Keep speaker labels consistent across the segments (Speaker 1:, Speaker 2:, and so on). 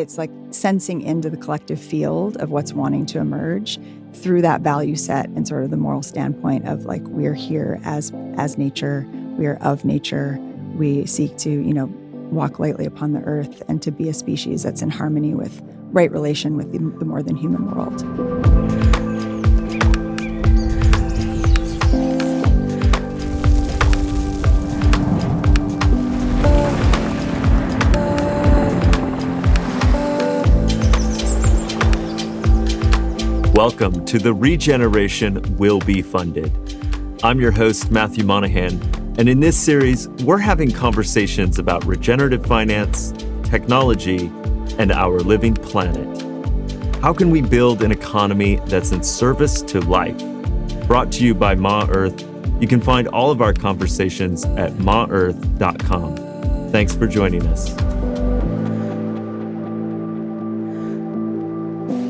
Speaker 1: it's like sensing into the collective field of what's wanting to emerge through that value set and sort of the moral standpoint of like, we're here as nature, we are of nature, we seek to, walk lightly upon the earth and to be a species that's in harmony with right relation with the more than human world.
Speaker 2: Welcome to the Regeneration Will Be Funded. I'm your host, Matthew Monahan, and in this series, we're having conversations about regenerative finance, technology, and our living planet. How can we build an economy that's in service to life? Brought to you by Ma Earth. You can find all of our conversations at maearth.com. Thanks for joining us.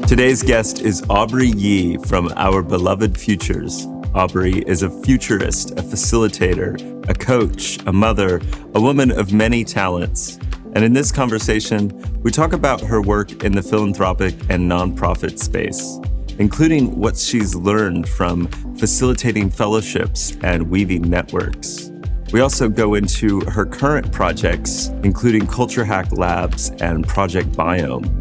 Speaker 2: Today's guest is Aubrey Yee from Our Beloved Futures. Aubrey is a futurist, a facilitator, a coach, a mother, a woman of many talents. And in this conversation, we talk about her work in the philanthropic and nonprofit space, including what she's learned from facilitating fellowships and weaving networks. We also go into her current projects, including Culture Hack Labs and Project Biome.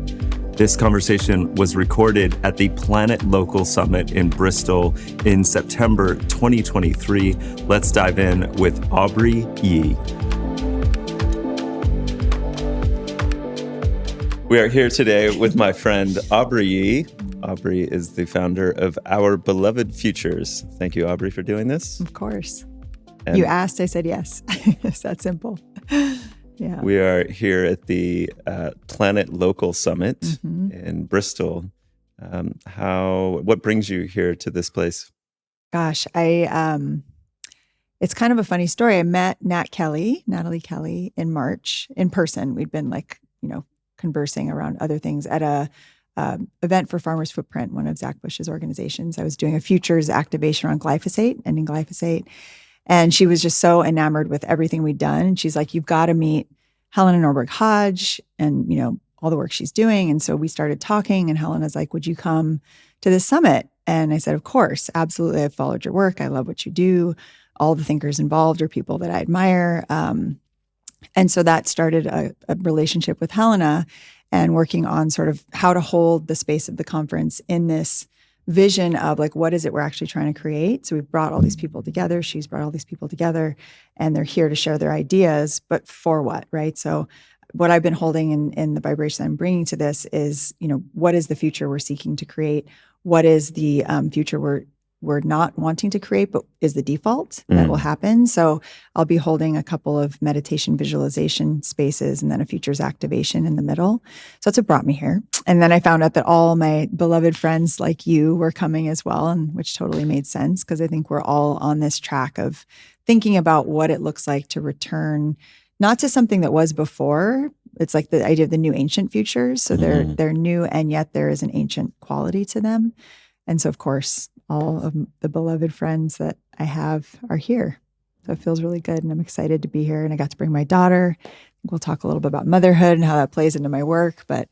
Speaker 2: This conversation was recorded at the Planet Local Summit in Bristol in September 2023. Let's dive in with Aubrey Yee. We are here today with my friend Aubrey Yee. Aubrey is the founder of Our Beloved Futures. Thank you, Aubrey, for doing this.
Speaker 1: Of course. And you asked, I said yes. It's that simple. Yeah.
Speaker 2: We are here at the Planet Local Summit in Bristol. What brings you here to this place?
Speaker 1: Gosh, it's kind of a funny story. I met Natalie Kelly in March in person. We'd been conversing around other things at a event for Farmers Footprint, one of Zach Bush's organizations. I was doing a futures activation around glyphosate, ending glyphosate. And she was just so enamored with everything we'd done. And she's like, you've got to meet Helena Norberg-Hodge and, all the work she's doing. And so we started talking and Helena's like, would you come to this summit? And I said, of course, absolutely. I've followed your work. I love what you do. All the thinkers involved are people that I admire. And so that started a relationship with Helena and working on sort of how to hold the space of the conference in this vision of like, what is it we're actually trying to create? So we've brought all these people together. She's brought all these people together and they're here to share their ideas, but for what, right? So what I've been holding in the vibration I'm bringing to this is, what is the future we're seeking to create? What is the future we're not wanting to create, but is the default that will happen? So I'll be holding a couple of meditation visualization spaces and then a futures activation in the middle. So that's what brought me here. And then I found out that all my beloved friends like you were coming as well, and which totally made sense because I think we're all on this track of thinking about what it looks like to return, not to something that was before. It's like the idea of the new ancient futures. So they're new and yet there is an ancient quality to them. And so of course, all of the beloved friends that I have are here. So it feels really good and I'm excited to be here. And I got to bring my daughter. We'll talk a little bit about motherhood and how that plays into my work. But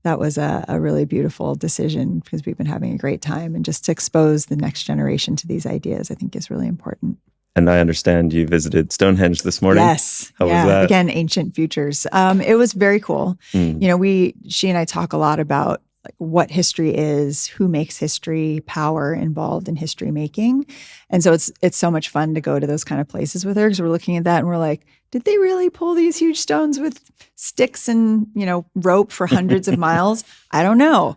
Speaker 1: that was a really beautiful decision because we've been having a great time. And just to expose the next generation to these ideas, I think is really important.
Speaker 2: And I understand you visited Stonehenge this morning.
Speaker 1: Yes.
Speaker 2: How was that?
Speaker 1: Again, ancient futures. It was very cool. She and I talk a lot about like what history is, who makes history, power involved in history making. And so it's so much fun to go to those kind of places with her because we're looking at that and we're like, did they really pull these huge stones with sticks and, rope for hundreds of miles? I don't know.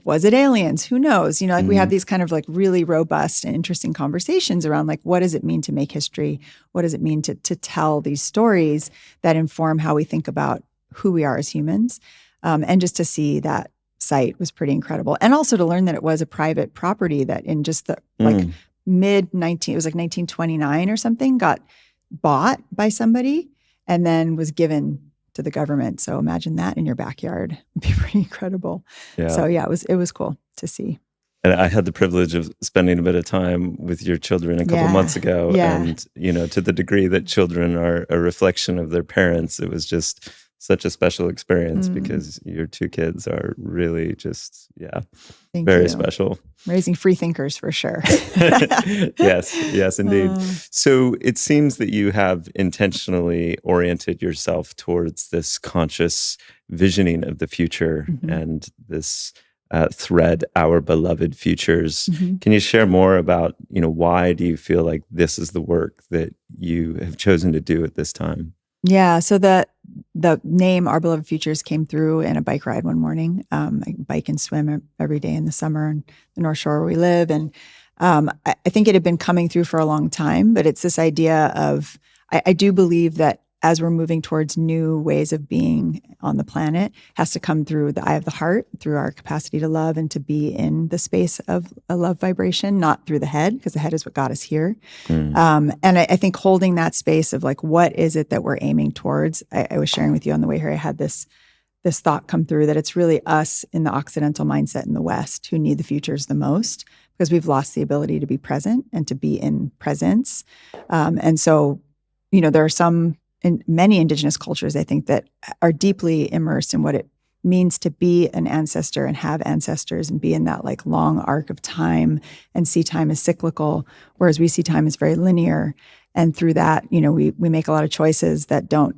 Speaker 1: Was it aliens? Who knows? We have these kind of like really robust and interesting conversations around like, what does it mean to make history? What does it mean to tell these stories that inform how we think about who we are as humans? And just to see that site was pretty incredible. And also to learn that it was a private property that in just the it was like 1929 or something, got bought by somebody and then was given to the government. So imagine that in your backyard. It'd be pretty incredible. Yeah. So yeah, it was cool to see.
Speaker 2: And I had the privilege of spending a bit of time with your children a couple months ago. Yeah. And, to the degree that children are a reflection of their parents, it was just such a special experience
Speaker 1: Mm.
Speaker 2: because your two kids are really just,
Speaker 1: Thank
Speaker 2: very
Speaker 1: you.
Speaker 2: special.
Speaker 1: Raising free thinkers for sure.
Speaker 2: Yes, indeed. So it seems that you have intentionally oriented yourself towards this conscious visioning of the future and this thread, Our Beloved Futures. Can you share more about, why do you feel like this is the work that you have chosen to do at this time?
Speaker 1: Yeah. So the name Our Beloved Futures came through in a bike ride one morning. I bike and swim every day in the summer in the North Shore where we live. And I think it had been coming through for a long time, but it's this idea of, I do believe that as we're moving towards new ways of being on the planet, has to come through the eye of the heart, through our capacity to love and to be in the space of a love vibration, not through the head, because the head is what got us here. And I think holding that space of like, what is it that we're aiming towards? I was sharing with you on the way here, I had this thought come through that it's really us in the Occidental mindset in the West who need the futures the most, because we've lost the ability to be present and to be in presence. And so, there are some in many indigenous cultures, I think, that are deeply immersed in what it means to be an ancestor and have ancestors and be in that like long arc of time and see time as cyclical, whereas we see time as very linear. And through that, we make a lot of choices that don't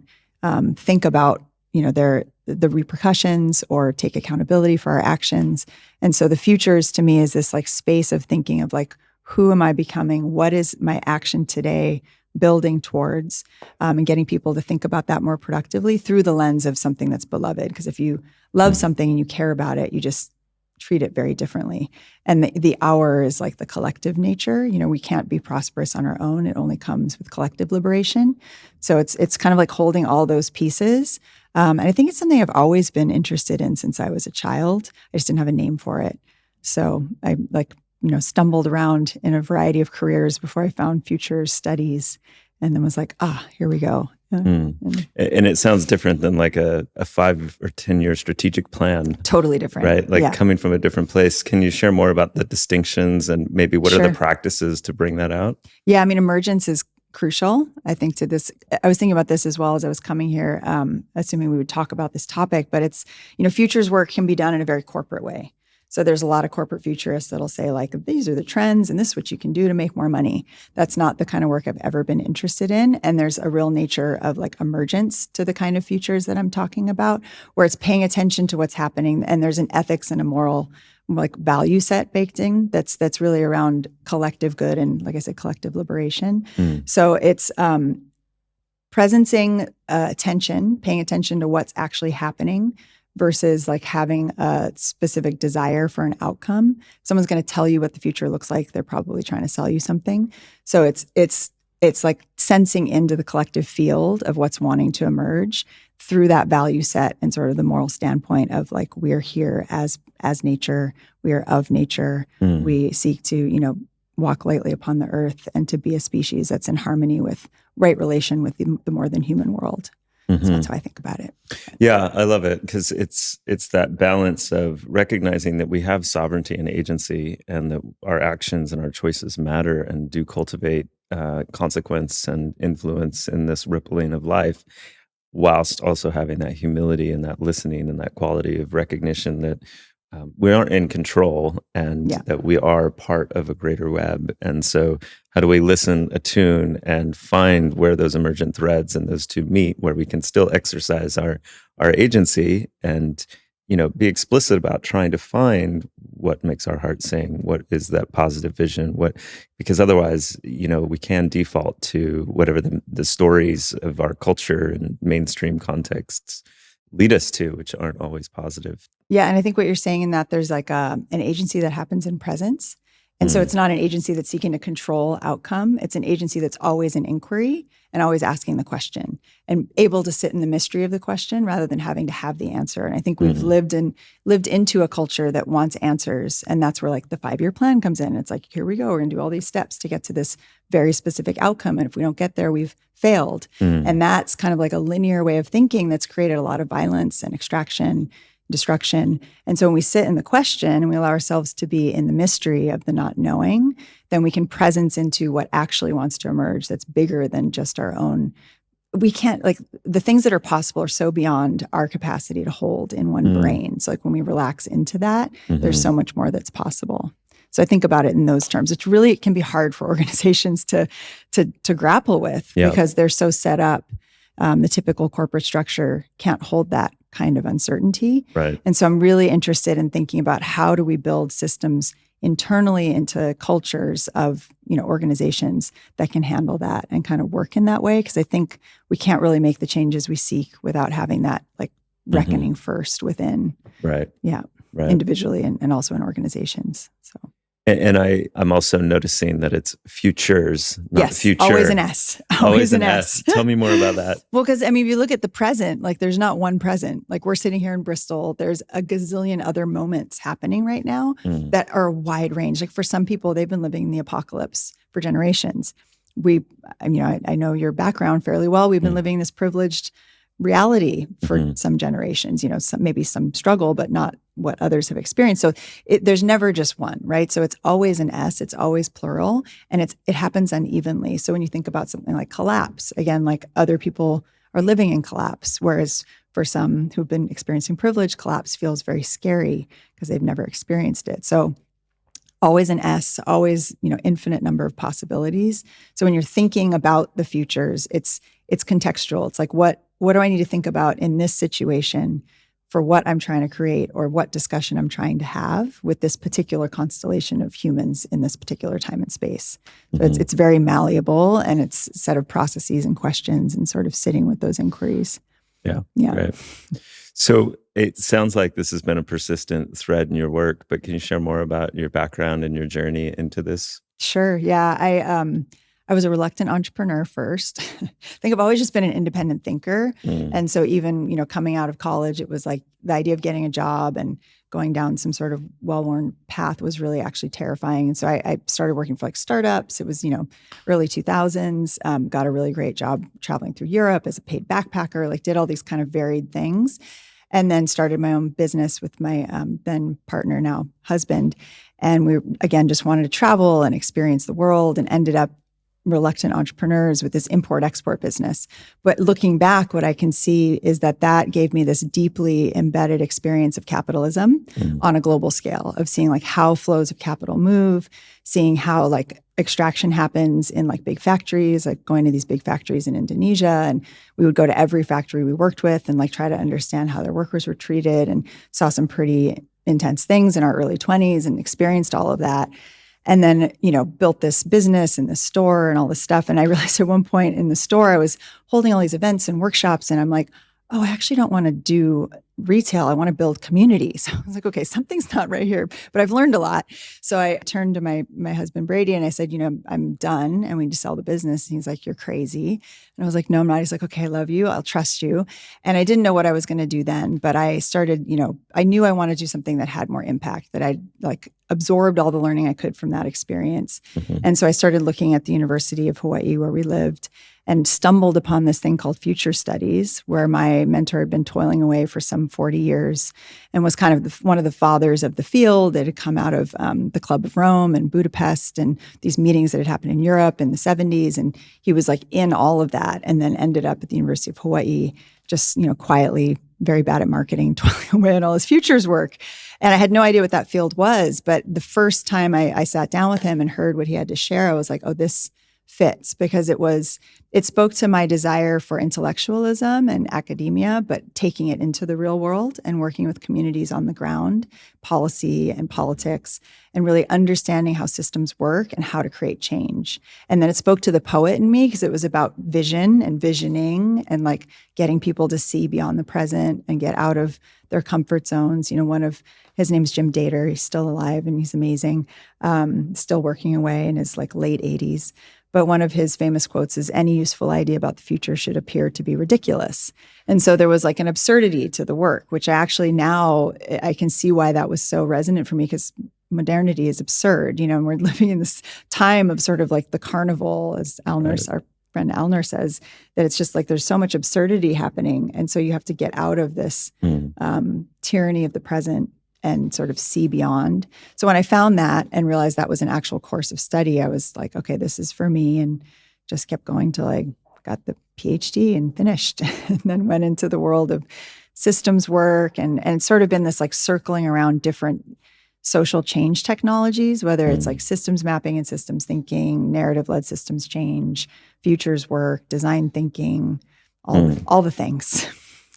Speaker 1: think about, the repercussions or take accountability for our actions. And so the futures to me is this like space of thinking of like, who am I becoming? What is my action today building towards, and getting people to think about that more productively through the lens of something that's beloved. Because if you love something and you care about it, you just treat it very differently. And the hour is like the collective nature. We can't be prosperous on our own. It only comes with collective liberation. So it's kind of like holding all those pieces. And I think it's something I've always been interested in since I was a child. I just didn't have a name for it. So I stumbled around in a variety of careers before I found futures studies, and then was like, here we go.
Speaker 2: And it sounds different than like a 5 or 10 year strategic plan.
Speaker 1: Totally different.
Speaker 2: Right? Like coming from a different place. Can you share more about the distinctions and maybe what are the practices to bring that out?
Speaker 1: Yeah, emergence is crucial, I think, to this. I was thinking about this as well as I was coming here, assuming we would talk about this topic, but it's, futures work can be done in a very corporate way. So there's a lot of corporate futurists that'll say like, these are the trends and this is what you can do to make more money. That's not the kind of work I've ever been interested in. And there's a real nature of like emergence to the kind of futures that I'm talking about, where it's paying attention to what's happening. And there's an ethics and a moral like value set baked in that's really around collective good and, like I said, collective liberation. So it's presencing attention, paying attention to what's actually happening, versus like having a specific desire for an outcome. If someone's going to tell you what the future looks like, they're probably trying to sell you something. So it's like sensing into the collective field of what's wanting to emerge through that value set and sort of the moral standpoint of like, we're here as nature, we are of nature. We seek to, walk lightly upon the earth and to be a species that's in harmony with right relation with the more than human world. So that's how I think about it.
Speaker 2: Yeah, I love it because it's that balance of recognizing that we have sovereignty and agency and that our actions and our choices matter and do cultivate consequence and influence in this rippling of life, whilst also having that humility and that listening and that quality of recognition that we aren't in control and that we are part of a greater web. And so how do we listen, attune, and find where those emergent threads and those two meet, where we can still exercise our agency and, be explicit about trying to find what makes our heart sing, what is that positive vision, because otherwise, we can default to whatever the stories of our culture and mainstream contexts lead us to, which aren't always positive.
Speaker 1: Yeah, and I think what you're saying in that there's like an agency that happens in presence. And so it's not an agency that's seeking to control outcome. It's an agency that's always in inquiry and always asking the question and able to sit in the mystery of the question rather than having to have the answer. And I think we've lived into a culture that wants answers. And that's where like the 5-year plan comes in. It's like, here we go. We're going to do all these steps to get to this very specific outcome. And if we don't get there, we've failed. And that's kind of like a linear way of thinking that's created a lot of violence and extraction, destruction. And so when we sit in the question and we allow ourselves to be in the mystery of the not knowing, then we can presence into what actually wants to emerge that's bigger than just our own we can't, like, the things that are possible are so beyond our capacity to hold in one brain. So like when we relax into that, there's so much more that's possible. So I think about it in those terms. It can be hard for organizations to grapple with because they're so set up. The typical corporate structure can't hold that kind of uncertainty.
Speaker 2: Right.
Speaker 1: And so I'm really interested in thinking about how do we build systems internally into cultures of, organizations that can handle that and kind of work in that way. Because I think we can't really make the changes we seek without having that like reckoning first within, individually and also in organizations. So.
Speaker 2: And I'm also noticing that it's futures, not future.
Speaker 1: Always an S.
Speaker 2: Always an S. Tell me more about that.
Speaker 1: Well, because if you look at the present, like there's not one present. Like we're sitting here in Bristol, there's a gazillion other moments happening right now that are a wide range. Like for some people, they've been living in the apocalypse for generations. I know your background fairly well. We've been living this privileged reality for some generations, maybe some struggle, but not what others have experienced. So there's never just one, right? So it's always an S, it's always plural, and it happens unevenly. So when you think about something like collapse, again, like other people are living in collapse, whereas for some who've been experiencing privilege, collapse feels very scary because they've never experienced it. So always an S, always, infinite number of possibilities. So when you're thinking about the futures, it's contextual. It's like, what do I need to think about in this situation for what I'm trying to create or what discussion I'm trying to have with this particular constellation of humans in this particular time and space. So it's very malleable, and it's a set of processes and questions and sort of sitting with those inquiries.
Speaker 2: Yeah. Right. So it sounds like this has been a persistent thread in your work, but can you share more about your background and your journey into this?
Speaker 1: Sure. Yeah. I was a reluctant entrepreneur first. I think I've always just been an independent thinker. And so even, coming out of college, it was like the idea of getting a job and going down some sort of well-worn path was really actually terrifying. And so I started working for like startups. It was, early 2000s, got a really great job traveling through Europe as a paid backpacker, like did all these kind of varied things. And then started my own business with my then partner, now husband. And we, again, just wanted to travel and experience the world, and ended up reluctant entrepreneurs with this import-export business. But looking back, what I can see is that gave me this deeply embedded experience of capitalism on a global scale, of seeing like how flows of capital move, seeing how like extraction happens in like big factories, like going to these big factories in Indonesia. And we would go to every factory we worked with and like try to understand how their workers were treated, and saw some pretty intense things in our early 20s and experienced all of that. And then, built this business and this store and all this stuff. And I realized at one point in the store, I was holding all these events and workshops, and I'm like, oh, I actually don't want to do retail. I want to build communities. So I was like, okay, something's not right here, but I've learned a lot. So I turned to my husband, Brady, and I said, I'm done, and we need to sell the business. And he's like, you're crazy. And I was like, no, I'm not. He's like, okay, I love you. I'll trust you. And I didn't know what I was going to do then, but I started, I knew I wanted to do something that had more impact, that I'd like absorbed all the learning I could from that experience. And so I started looking at the University of Hawaii where we lived, and stumbled upon this thing called Future Studies, where my mentor had been toiling away for some 40 years and was kind of one of the fathers of the field. It had come out of the Club of Rome and Budapest and these meetings that had happened in Europe in the 70s. And he was like in all of that, and then ended up at the University of Hawaii, just, quietly, very bad at marketing, toiling away at all his futures work. And I had no idea what that field was. But the first time I sat down with him and heard what he had to share, I was like, oh, this fits, because it spoke to my desire for intellectualism and academia, but taking it into the real world and working with communities on the ground, policy and politics, and really understanding how systems work and how to create change. And then it spoke to the poet in me, because it was about vision and visioning and like getting people to see beyond the present and get out of their comfort zones. His name's Jim Dater. He's still alive and he's amazing, still working away in his like late 80s. But one of his famous quotes is, any useful idea about the future should appear to be ridiculous. And so there was like an absurdity to the work, which now I can see why that was so resonant for me, because modernity is absurd, and we're living in this time of sort of like the carnival, as our friend Alner says, that it's just like there's so much absurdity happening. And so you have to get out of this tyranny of the present and sort of see beyond. So when I found that and realized that was an actual course of study, I was like, okay, this is for me, and just kept going till I got the PhD and finished, and then went into the world of systems work and it's sort of been this like circling around different social change technologies, whether it's like systems mapping and systems thinking, narrative-led systems change, futures work, design thinking, all the things.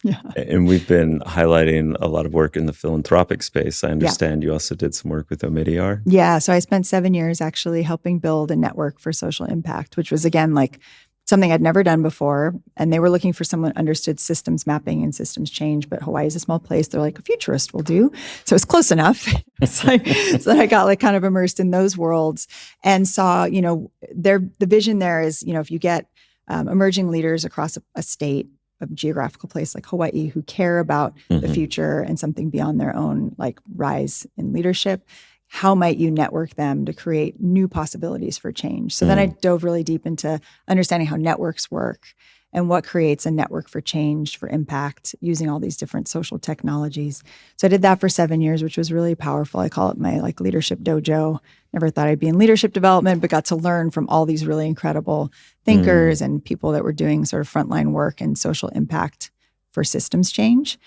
Speaker 1: Yeah.
Speaker 2: And we've been highlighting a lot of work in the philanthropic space. I understand you also did some work with Omidyar.
Speaker 1: Yeah. So I spent 7 years actually helping build a network for social impact, which was, again, like something I'd never done before. And they were looking for someone who understood systems mapping and systems change. But Hawaii is a small place. They're like, a futurist will do. So it's close enough. It's like, so I got like kind of immersed in those worlds and saw, the vision there is, if you get emerging leaders across a state, a geographical place like Hawaii, who care about the future and something beyond their own like rise in leadership, how might you network them to create new possibilities for change? So then I dove really deep into understanding how networks work and what creates a network for change, for impact, using all these different social technologies. So I did that for 7 years, which was really powerful. I call it my like leadership dojo. Never thought I'd be in leadership development, but got to learn from all these really incredible thinkers and people that were doing sort of frontline work and social impact for systems change.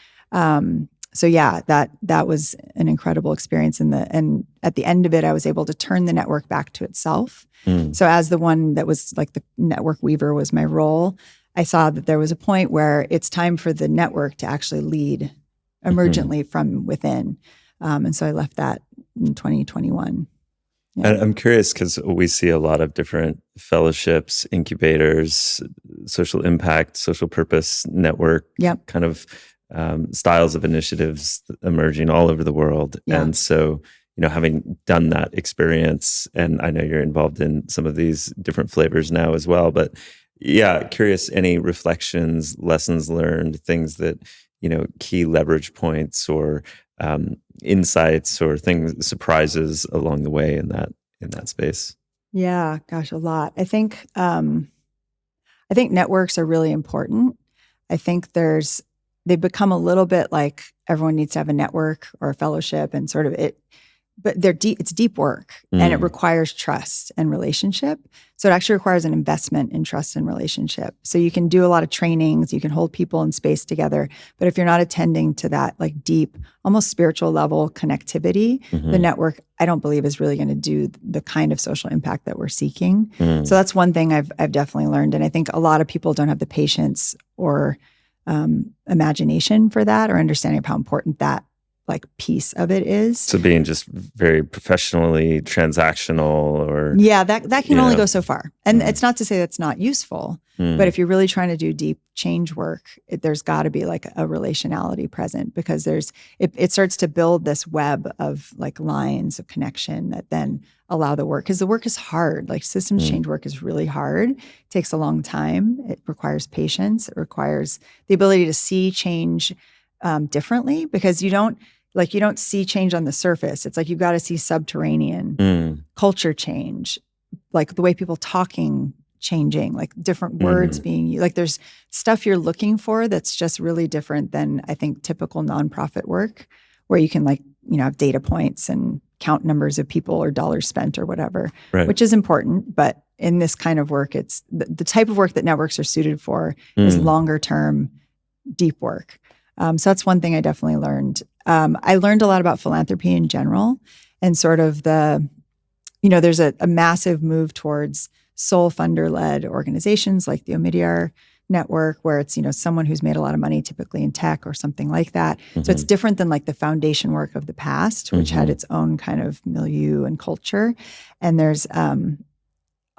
Speaker 1: So yeah, that was an incredible experience. And at the end of it, I was able to turn the network back to itself. So as the one that was like the network weaver was my role, I saw that there was a point where it's time for the network to actually lead emergently from within. And so I left that in 2021. Yeah.
Speaker 2: And I'm curious because we see a lot of different fellowships, incubators, social impact, social purpose network kind of styles of initiatives emerging all over the world.
Speaker 1: Yeah.
Speaker 2: And so, having done that experience, and I know you're involved in some of these different flavors now as well, but yeah, curious, any reflections, lessons learned, things that, key leverage points or insights or things, surprises along the way in that space?
Speaker 1: Yeah, gosh, a lot. I think networks are really important. I think they've become a little bit like everyone needs to have a network or a fellowship and sort of it, but it's deep work and it requires trust and relationship. So it actually requires an investment in trust and relationship. So you can do a lot of trainings, you can hold people in space together, but if you're not attending to that like deep, almost spiritual level connectivity, the network, I don't believe is really going to do the kind of social impact that we're seeking. So that's one thing I've definitely learned. And I think a lot of people don't have the patience or imagination for that or understanding of how important that like piece of it is.
Speaker 2: So being just very professionally transactional or...
Speaker 1: Yeah, that can only go so far. And it's not to say that's not useful, but if you're really trying to do deep change work, there's got to be like a relationality present because it starts to build this web of like lines of connection that then allow the work. Because the work is hard. Like systems change work is really hard. It takes a long time. It requires patience. It requires the ability to see change differently because you don't see change on the surface. It's like you've got to see subterranean culture change, like the way people talking changing, like different words being used. Like there's stuff you're looking for that's just really different than I think typical nonprofit work where you can like, have data points and count numbers of people or dollars spent or whatever, which is important. But in this kind of work, it's the type of work that networks are suited for is longer term, deep work. So that's one thing I definitely learned. I learned a lot about philanthropy in general and sort of there's a massive move towards sole funder-led organizations like the Omidyar network where it's, someone who's made a lot of money typically in tech or something like that. So it's different than like the foundation work of the past, which had its own kind of milieu and culture. And there's a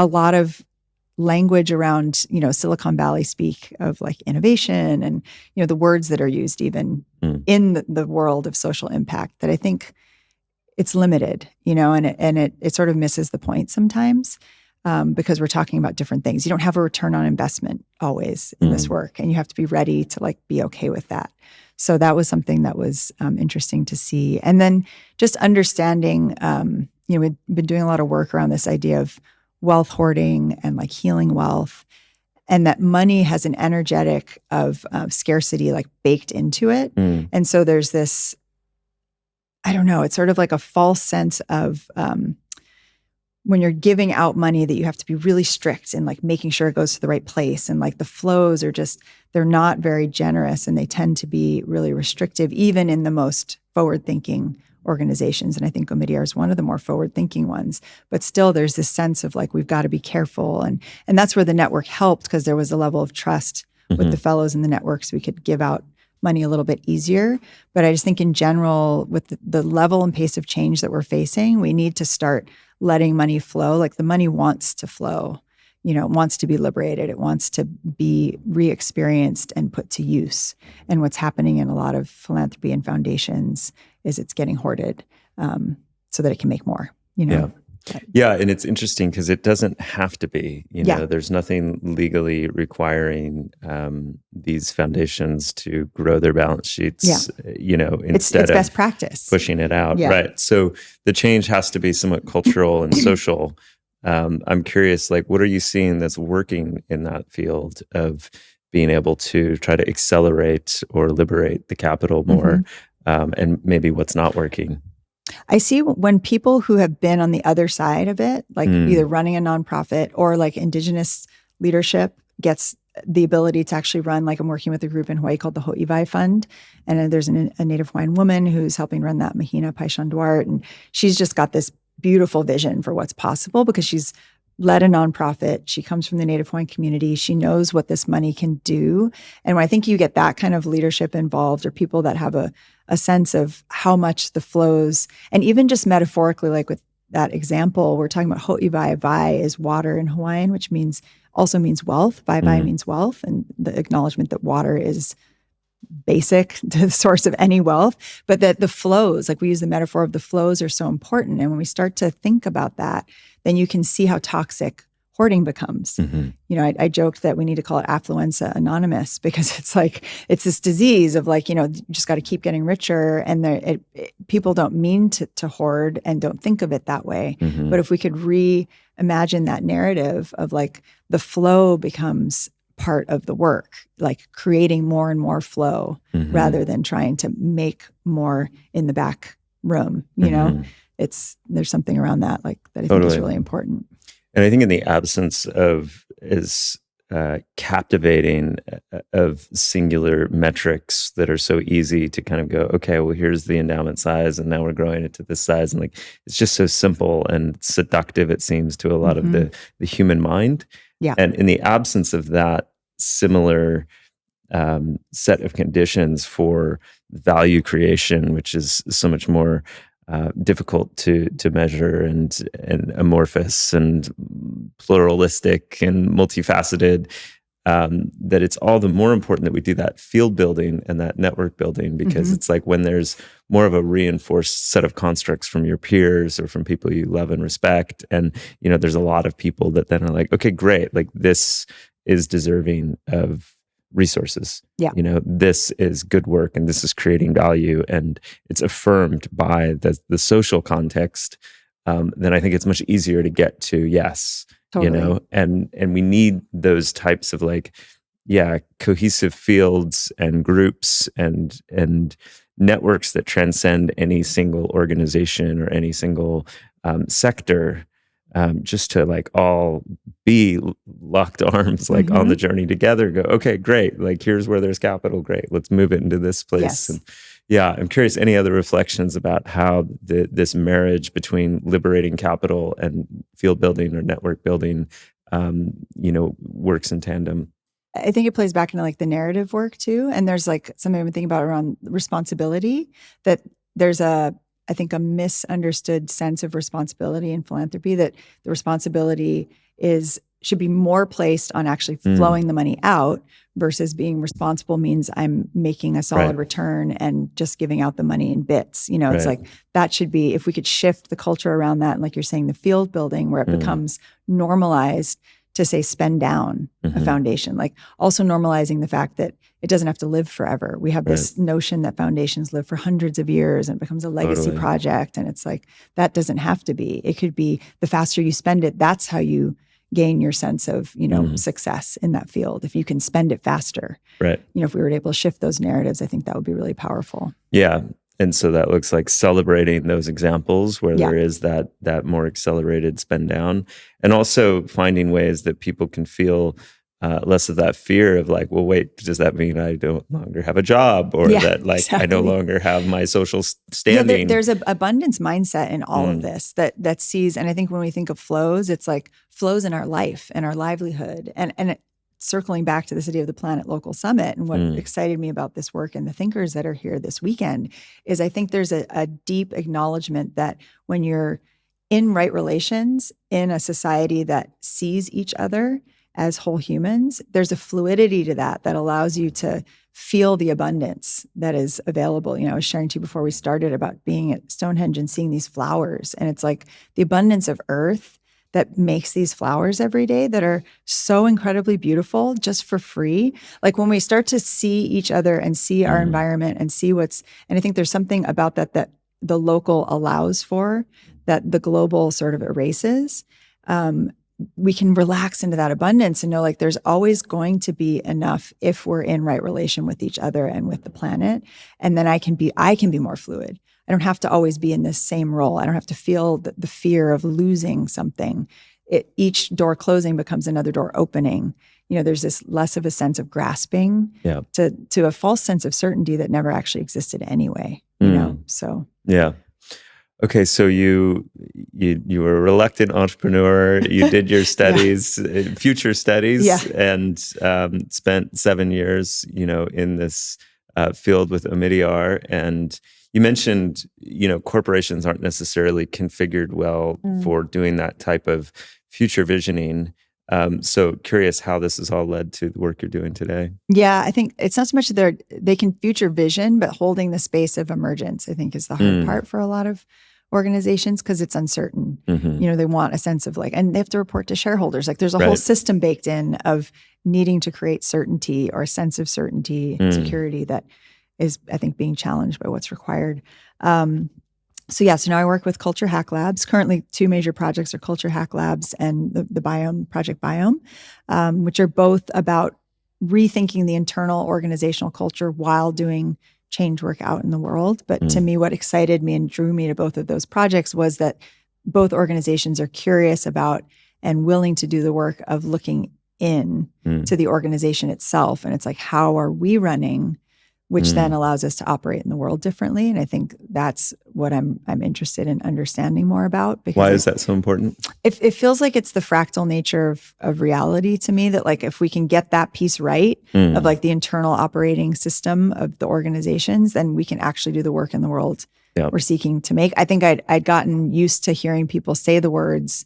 Speaker 1: lot of language around, Silicon Valley speak of like innovation and, the words that are used even in the world of social impact that I think it's limited, and it sort of misses the point sometimes because we're talking about different things. You don't have a return on investment always in this work and you have to be ready to like be okay with that. So that was something that was interesting to see. And then just understanding, we've been doing a lot of work around this idea of wealth hoarding and like healing wealth, and that money has an energetic of scarcity like baked into it. And so there's this, I don't know, it's sort of like a false sense of when you're giving out money that you have to be really strict in like making sure it goes to the right place. And like the flows are just, they're not very generous, and they tend to be really restrictive, even in the most forward-thinking organizations. And I think Omidyar is one of the more forward-thinking ones. But still, there's this sense of like, we've got to be careful. And that's where the network helped, because there was a level of trust with the fellows in the network, so we could give out money a little bit easier. But I just think in general, with the level and pace of change that we're facing, we need to start letting money flow. Like the money wants to flow, it wants to be liberated. It wants to be re-experienced and put to use. And what's happening in a lot of philanthropy and foundations is it's getting hoarded so that it can make more,
Speaker 2: Yeah. Yeah, and it's interesting because it doesn't have to be. There's nothing legally requiring these foundations to grow their balance sheets. Instead
Speaker 1: it's best practice,
Speaker 2: pushing it out, right? So the change has to be somewhat cultural and social. I'm curious, like, what are you seeing that's working in that field of being able to try to accelerate or liberate the capital more, and maybe what's not working?
Speaker 1: I see when people who have been on the other side of it, like either running a nonprofit or like Indigenous leadership gets the ability to actually run, like I'm working with a group in Hawaii called the Ho'ivai Fund. And then there's a Native Hawaiian woman who's helping run that, Mahina Paishan Duart. And she's just got this beautiful vision for what's possible because she's led a nonprofit. She comes from the Native Hawaiian community. She knows what this money can do. And when I think you get that kind of leadership involved, or people that have a sense of how much the flows, and even just metaphorically, like with that example, we're talking about ho'ivai. Vai is water in Hawaiian, which also means wealth. Vai means wealth, and the acknowledgement that water is basic to the source of any wealth, but that the flows, like we use the metaphor of the flows, are so important. And when we start to think about that, then you can see how toxic hoarding becomes. I joked that we need to call it affluenza anonymous, because it's like, it's this disease of like, you just got to keep getting richer. And people don't mean to hoard and don't think of it that way. But if we could reimagine that narrative of like the flow becomes part of the work, like creating more and more flow rather than trying to make more in the back room, there's something around that, like that I think is really important.
Speaker 2: And I think in the absence of captivating of singular metrics that are so easy to kind of go, okay, well, here's the endowment size, and now we're growing it to this size. And like, it's just so simple and seductive, it seems, to a lot of the human mind.
Speaker 1: Yeah.
Speaker 2: And in the absence of that similar set of conditions for value creation, which is so much more difficult to measure and amorphous and pluralistic and multifaceted, that it's all the more important that we do that field building and that network building, because it's like when there's more of a reinforced set of constructs from your peers or from people you love and respect, and there's a lot of people that then are like, okay, great, like this is deserving of resources.
Speaker 1: Yeah.
Speaker 2: This is good work and this is creating value, and it's affirmed by the social context. Then I think it's much easier to get to yes.
Speaker 1: Totally.
Speaker 2: And we need those types of like, cohesive fields and groups and networks that transcend any single organization or any single sector, just to like all be locked arms, like on the journey together, go, okay, great. Like, here's where there's capital. Great. Let's move it into this place.
Speaker 1: Yes.
Speaker 2: And I'm curious, any other reflections about how this marriage between liberating capital and field building or network building, works in tandem?
Speaker 1: I think it plays back into like the narrative work too. And there's like something I've been thinking about around responsibility, that there's I think a misunderstood sense of responsibility in philanthropy, that the responsibility should be more placed on actually flowing the money out, versus being responsible means I'm making a solid return and just giving out the money in bits. It's like that should be, if we could shift the culture around that, and like you're saying, the field building, where it becomes normalized to say spend down a foundation, like also normalizing the fact that it doesn't have to live forever. We have this notion that foundations live for hundreds of years and it becomes a legacy project. And it's like, that doesn't have to be. It could be the faster you spend it, that's how you gain your sense of, success in that field. If you can spend it faster,
Speaker 2: right?
Speaker 1: If we were able to shift those narratives, I think that would be really powerful.
Speaker 2: Yeah. And so that looks like celebrating those examples where
Speaker 1: Yeah.
Speaker 2: there is that more accelerated spend down, and also finding ways that people can feel less of that fear of like, well, wait, does that mean I no longer have a job, or
Speaker 1: Yeah,
Speaker 2: that like I no
Speaker 1: exactly.
Speaker 2: longer have my social
Speaker 1: Yeah,
Speaker 2: standing?
Speaker 1: there's an abundance mindset in all of this that sees, and I think when we think of flows, it's like flows in our life and our livelihood, and circling back to the City of the Planet Local Summit, and what excited me about this work and the thinkers that are here this weekend is I think there's a deep acknowledgement that when you're in right relations in a society that sees each other as whole humans, there's a fluidity to that allows you to feel the abundance that is available. I was sharing to you before we started about being at Stonehenge and seeing these flowers, and it's like the abundance of earth that makes these flowers every day that are so incredibly beautiful just for free. Like when we start to see each other and see our environment and see and I think there's something about that the local allows for, that the global sort of erases. We can relax into that abundance and know like there's always going to be enough if we're in right relation with each other and with the planet. And then I can be more fluid. I don't have to always be in this same role. I don't have to feel the fear of losing something. Each door closing becomes another door opening. There's this less of a sense of grasping to a false sense of certainty that never actually existed anyway. So
Speaker 2: yeah. Okay, so you were a reluctant entrepreneur. You did your studies, future studies, and spent 7 years, in this field with Omidyar. And you mentioned, corporations aren't necessarily configured well for doing that type of future visioning. So curious how this has all led to the work you're doing today.
Speaker 1: Yeah, I think it's not so much that they can future vision, but holding the space of emergence, I think, is the hard part for a lot of organizations because it's uncertain. They want a sense of and they have to report to shareholders. Like there's a whole system baked in of needing to create certainty or a sense of certainty and security that is, I think, being challenged by what's required. So now I work with Culture Hack Labs. Currently, 2 major projects are Culture Hack Labs and the Biome, Project Biome, which are both about rethinking the internal organizational culture while doing change work out in the world. But to me, what excited me and drew me to both of those projects was that both organizations are curious about and willing to do the work of looking in to the organization itself. And it's like, how are we running? Which then allows us to operate in the world differently. And I think that's what I'm interested in understanding more about. Because
Speaker 2: why is that so important?
Speaker 1: It feels like it's the fractal nature of reality to me, that like if we can get that piece right of like the internal operating system of the organizations, then we can actually do the work in the world we're seeking to make. I think I'd gotten used to hearing people say the words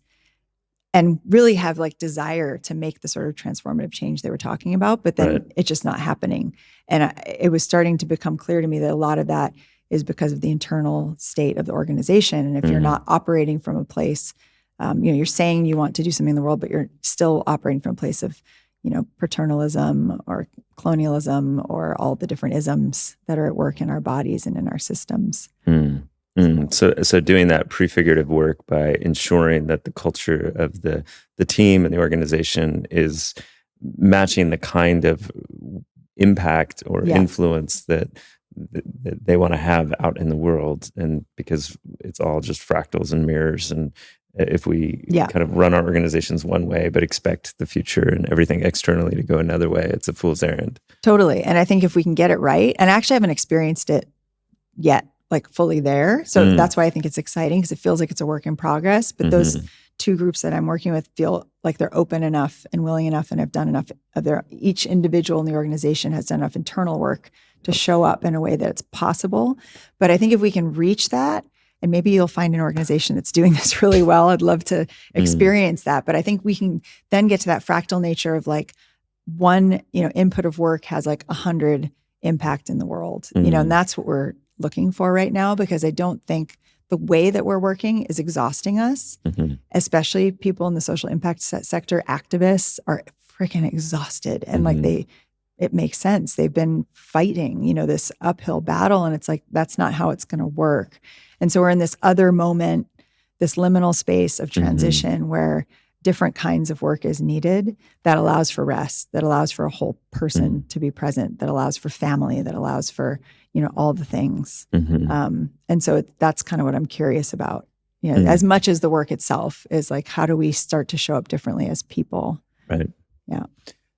Speaker 1: and really have like desire to make the sort of transformative change they were talking about, but then it's just not happening. And it was starting to become clear to me that a lot of that is because of the internal state of the organization. And if you're not operating from a place, you're saying you want to do something in the world, but you're still operating from a place of, paternalism or colonialism or all the different isms that are at work in our bodies and in our systems.
Speaker 2: So doing that prefigurative work by ensuring that the culture of the team and the organization is matching the kind of impact or influence that they want to have out in the world, and because it's all just fractals and mirrors, and if we kind of run our organizations one way but expect the future and everything externally to go another way, it's a fool's errand. Totally.
Speaker 1: And I think if we can get it right, and I actually haven't experienced it yet, like fully there. So that's why I think it's exciting, because it feels like it's a work in progress. But those 2 groups that I'm working with feel like they're open enough and willing enough and have done enough of each individual in the organization has done enough internal work to show up in a way that it's possible. But I think if we can reach that, and maybe you'll find an organization that's doing this really well, I'd love to experience that. But I think we can then get to that fractal nature of like one, input of work has like 100 impact in the world, and that's what we're looking for right now, because I don't think the way that we're working is exhausting us, especially people in the social impact sector. Activists are freaking exhausted, and it makes sense. They've been fighting, this uphill battle, and it's like, that's not how it's going to work. And so we're in this other moment, this liminal space of transition where different kinds of work is needed that allows for rest, that allows for a whole person to be present, that allows for family, that allows for, all the things. And so that's kind of what I'm curious about. As much as the work itself is like, how do we start to show up differently as people?
Speaker 2: Right.
Speaker 1: Yeah.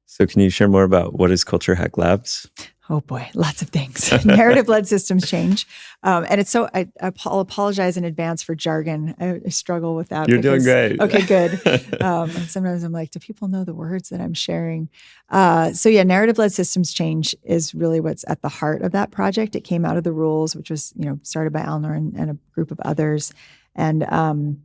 Speaker 2: So can you share more about what is Culture Hack Labs?
Speaker 1: Oh boy, lots of things. Narrative-led systems change. And it's so, I'll apologize in advance for jargon. I struggle with that.
Speaker 2: You're doing great.
Speaker 1: Okay, good. Sometimes I'm like, do people know the words that I'm sharing? So yeah, narrative-led systems change is really what's at the heart of that project. It came out of the rules, which was, started by Alnor and a group of others. And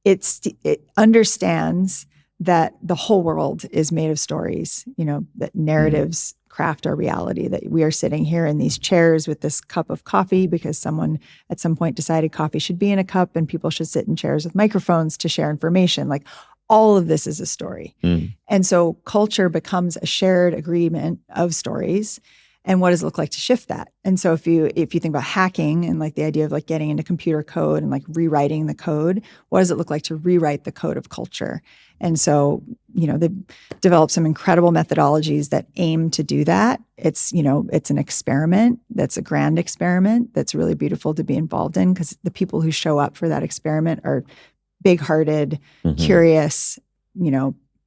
Speaker 1: it understands that the whole world is made of stories, that narratives craft our reality, that we are sitting here in these chairs with this cup of coffee because someone at some point decided coffee should be in a cup and people should sit in chairs with microphones to share information. Like all of this is a story. And so culture becomes a shared agreement of stories. And what does it look like to shift that? And so if you think about hacking and like the idea of like getting into computer code and like rewriting the code, what does it look like to rewrite the code of culture? And so, they've developed some incredible methodologies that aim to do that. It's an experiment that's a grand experiment that's really beautiful to be involved in because the people who show up for that experiment are big-hearted, curious,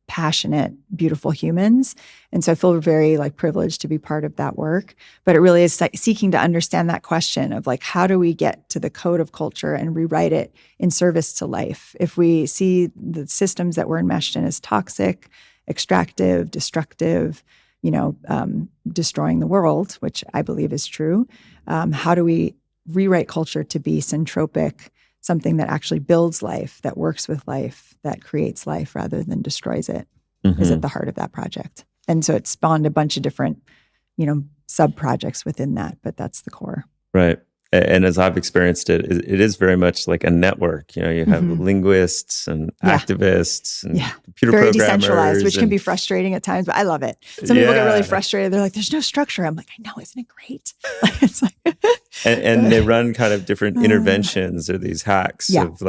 Speaker 1: passionate, beautiful humans. And so I feel very privileged to be part of that work. But it really is seeking to understand that question of how do we get to the code of culture and rewrite it in service to life? If we see the systems that we're enmeshed in as toxic, extractive, destructive, destroying the world, which I believe is true, how do we rewrite culture to be syntropic, something that actually builds life, that works with life, that creates life rather than destroys it, is at the heart of that project. And so it spawned a bunch of different, sub-projects within that, but that's the core.
Speaker 2: Right. And as I've experienced it, it is very much like a network. You have linguists and activists and computer
Speaker 1: very
Speaker 2: programmers.
Speaker 1: Decentralized, which can be frustrating at times, but I love it. Some people get really frustrated. They're like, there's no structure. I'm like, I know, isn't it great? It's like
Speaker 2: and they run kind of different interventions or these hacks of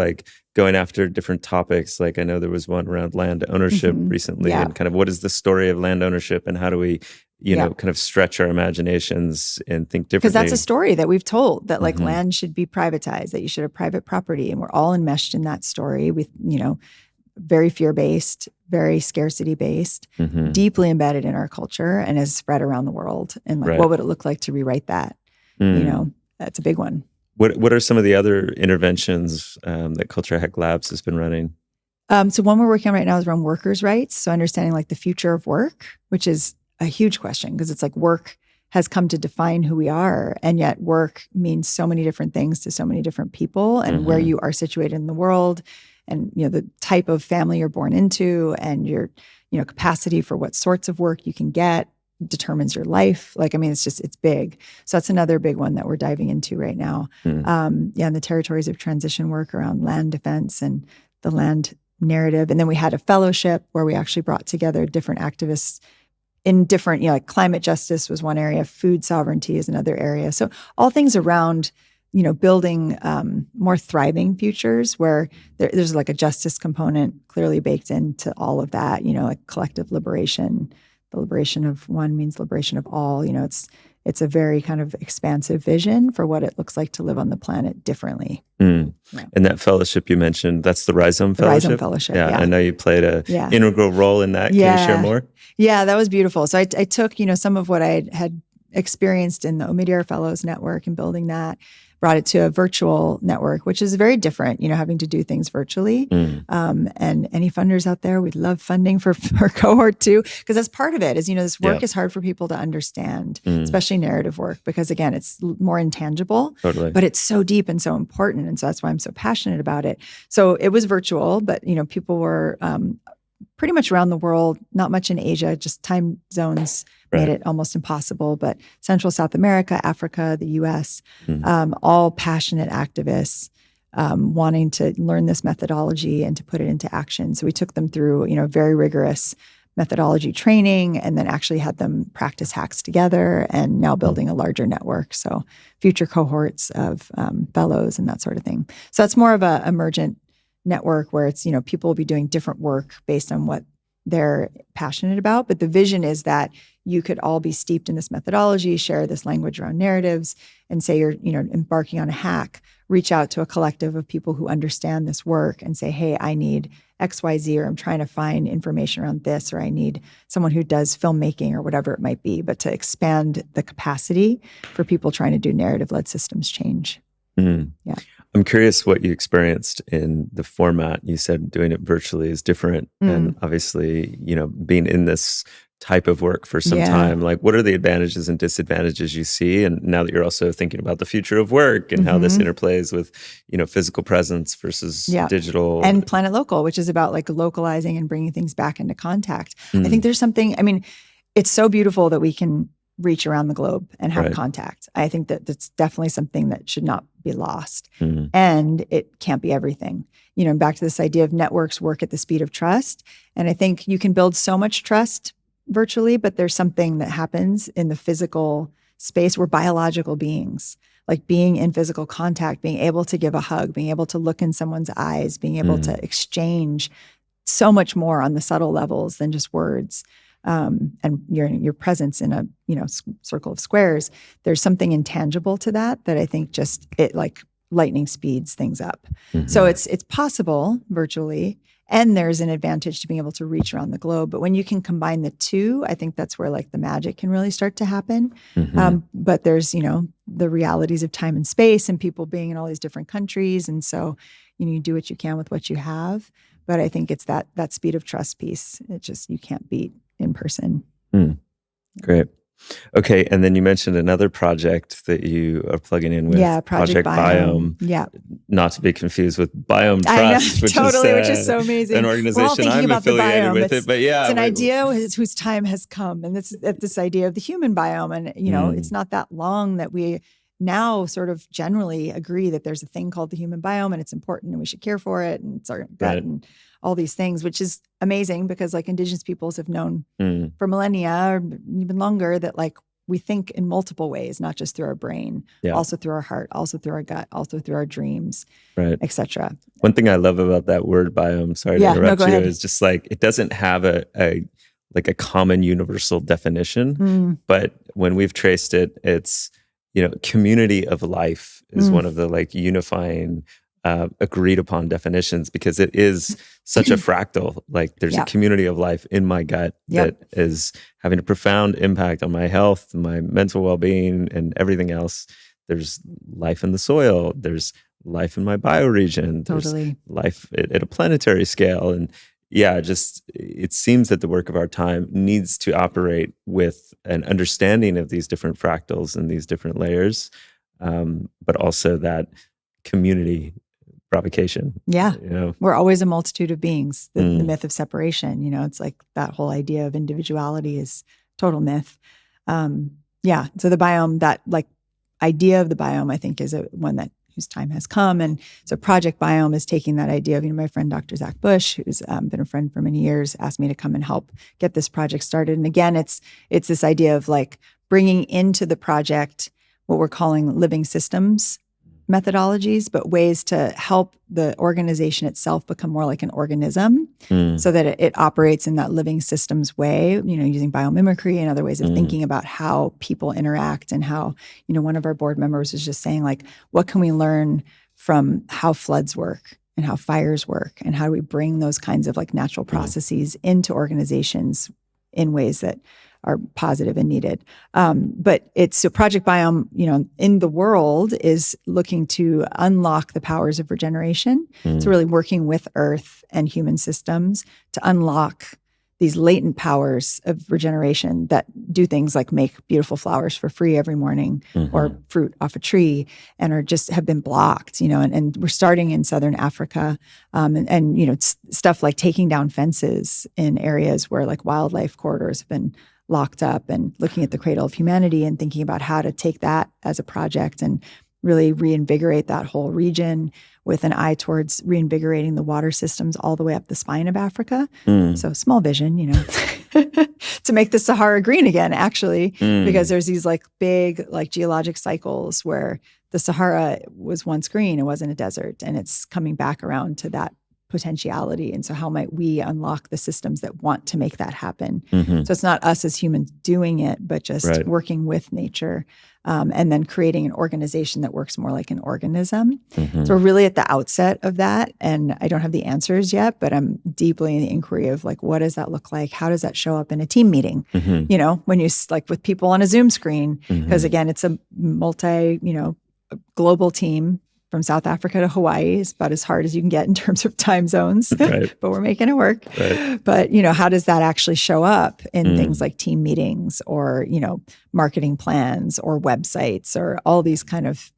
Speaker 2: going after different topics. Like I know there was one around land ownership recently and kind of what is the story of land ownership and how do we kind of stretch our imaginations and think differently.
Speaker 1: Because that's a story that we've told, that land should be privatized, that you should have private property. And we're all enmeshed in that story with, very fear-based, very scarcity-based, deeply embedded in our culture and has spread around the world. And what would it look like to rewrite that? That's a big one.
Speaker 2: What are some of the other interventions that Culture Hack Labs has been running?
Speaker 1: So one we're working on right now is around workers' rights. So understanding the future of work, which is a huge question because it's work has come to define who we are. And yet work means so many different things to so many different people and where you are situated in the world and, the type of family you're born into and your, capacity for what sorts of work you can get determines your life. It's big. So that's another big one that we're diving into right now. And the territories of transition work around land defense and the land narrative. And then we had a fellowship where we actually brought together different activists in different, climate justice was one area, food sovereignty is another area. So all things around, building more thriving futures where there's a justice component clearly baked into all of that, collective liberation. The liberation of one means liberation of all. It's a very kind of expansive vision for what it looks like to live on the planet differently. Yeah.
Speaker 2: And that fellowship you mentioned, that's the Rhizome Fellowship?
Speaker 1: The Rhizome Fellowship, yeah.
Speaker 2: I know you played an integral role in that. Can you share more?
Speaker 1: Yeah, that was beautiful. So I took, some of what I had experienced in the Omidyar Fellows Network and building that, brought it to a virtual network, which is very different, having to do things virtually. And any funders out there, we'd love funding for cohort 2, because that's part of it is, this work is hard for people to understand, especially narrative work, because again, it's more intangible, but it's so deep and so important. And so that's why I'm so passionate about it. So it was virtual, but, people were pretty much around the world, not much in Asia, just time zones made it almost impossible, but Central South America, Africa, the US, all passionate activists wanting to learn this methodology and to put it into action. So we took them through, very rigorous methodology training and then actually had them practice hacks together and now building a larger network. So future cohorts of fellows and that sort of thing. So that's more of a emergent network where it's, people will be doing different work based on what they're passionate about. But the vision is that you could all be steeped in this methodology, share this language around narratives, and say you're, embarking on a hack, reach out to a collective of people who understand this work and say, hey, I need XYZ, or I'm trying to find information around this, or I need someone who does filmmaking or whatever it might be, but to expand the capacity for people trying to do narrative-led systems change. Yeah.
Speaker 2: I'm curious what you experienced in the format. You said doing it virtually is different. And obviously, being in this type of work for some time, like what are the advantages and disadvantages you see? And now that you're also thinking about the future of work and how this interplays with, physical presence versus digital.
Speaker 1: And Planet Local, which is about like localizing and bringing things back into contact. I think there's something, it's so beautiful that we can reach around the globe and have contact. I think that that's definitely something that should not be lost. And it can't be everything. Back to this idea of networks work at the speed of trust. And I think you can build so much trust virtually, but there's something that happens in the physical space. We're biological beings, like being in physical contact, being able to give a hug, being able to look in someone's eyes, being able to exchange so much more on the subtle levels than just words. And your presence in a circle of squares, there's something intangible to that I think just it like lightning speeds things up. So it's possible virtually, and there's an advantage to being able to reach around the globe. But when you can combine the two, I think that's where like the magic can really start to happen. But there's the realities of time and space and people being in all these different countries, and so you do what you can with what you have. But I think it's that speed of trust piece. It just you can't beat in person.
Speaker 2: Great. Okay. And then you mentioned another project that you are plugging in with.
Speaker 1: Yeah, Project Biome. Yeah.
Speaker 2: Not to be confused with Biome Trust, which is so amazing. An organization I'm affiliated with it. But yeah.
Speaker 1: It's an idea whose time has come. And it's this idea of the human biome. And, it's not that long that we now sort of generally agree that there's a thing called the human biome and it's important and we should care for it. And it's our gut and all these things, which is amazing because like Indigenous peoples have known for millennia or even longer that like we think in multiple ways, not just through our brain, also through our heart, also through our gut, also through our dreams, etc.
Speaker 2: One thing I love about that word biome, sorry to interrupt you, is just like it doesn't have a common universal definition, but when we've traced it, it's community of life is one of the like unifying agreed upon definitions because it is such a fractal. Like there's a community of life in my gut that is having a profound impact on my health, my mental well-being, and everything else. There's life in the soil. There's life in my bioregion. There's life at a planetary scale. And it seems that the work of our time needs to operate with an understanding of these different fractals and these different layers, but also that community provocation.
Speaker 1: Yeah. We're always a multitude of beings. The myth of separation, it's like that whole idea of individuality is total myth. So the biome, that like idea of the biome, I think is one whose time has come. And so Project Biome is taking that idea of, my friend, Dr. Zach Bush, who's been a friend for many years, asked me to come and help get this project started. And again, it's this idea of like bringing into the project what we're calling living systems methodologies, but ways to help the organization itself become more like an organism so that it operates in that living systems way, using biomimicry and other ways of thinking about how people interact and how, one of our board members was just saying like, what can we learn from how floods work and how fires work and how do we bring those kinds of like natural processes into organizations in ways that are positive and needed. But so Project Biome, in the world is looking to unlock the powers of regeneration. So really working with Earth and human systems to unlock these latent powers of regeneration that do things like make beautiful flowers for free every morning or fruit off a tree and are just have been blocked, and we're starting in Southern Africa and stuff like taking down fences in areas where like wildlife corridors have been locked up and looking at the cradle of humanity and thinking about how to take that as a project and really reinvigorate that whole region with an eye towards reinvigorating the water systems all the way up the spine of Africa. So small vision, to make the Sahara green again, actually, because there's these like big like geologic cycles where the Sahara was once green, it wasn't a desert, and it's coming back around to that potentiality. And so how might we unlock the systems that want to make that happen?
Speaker 2: Mm-hmm.
Speaker 1: So it's not us as humans doing it, but just working with nature, and then creating an organization that works more like an organism.
Speaker 2: Mm-hmm.
Speaker 1: So we're really at the outset of that. And I don't have the answers yet, but I'm deeply in the inquiry of like, what does that look like? How does that show up in a team meeting?
Speaker 2: Mm-hmm.
Speaker 1: You know, when you like with people on a Zoom screen, because
Speaker 2: Mm-hmm.
Speaker 1: again, it's a global team from South Africa to Hawaii. Is about as hard as you can get in terms of time zones,
Speaker 2: Right.
Speaker 1: but we're making it work.
Speaker 2: Right.
Speaker 1: But, how does that actually show up in things like team meetings or, marketing plans or websites or all these kind of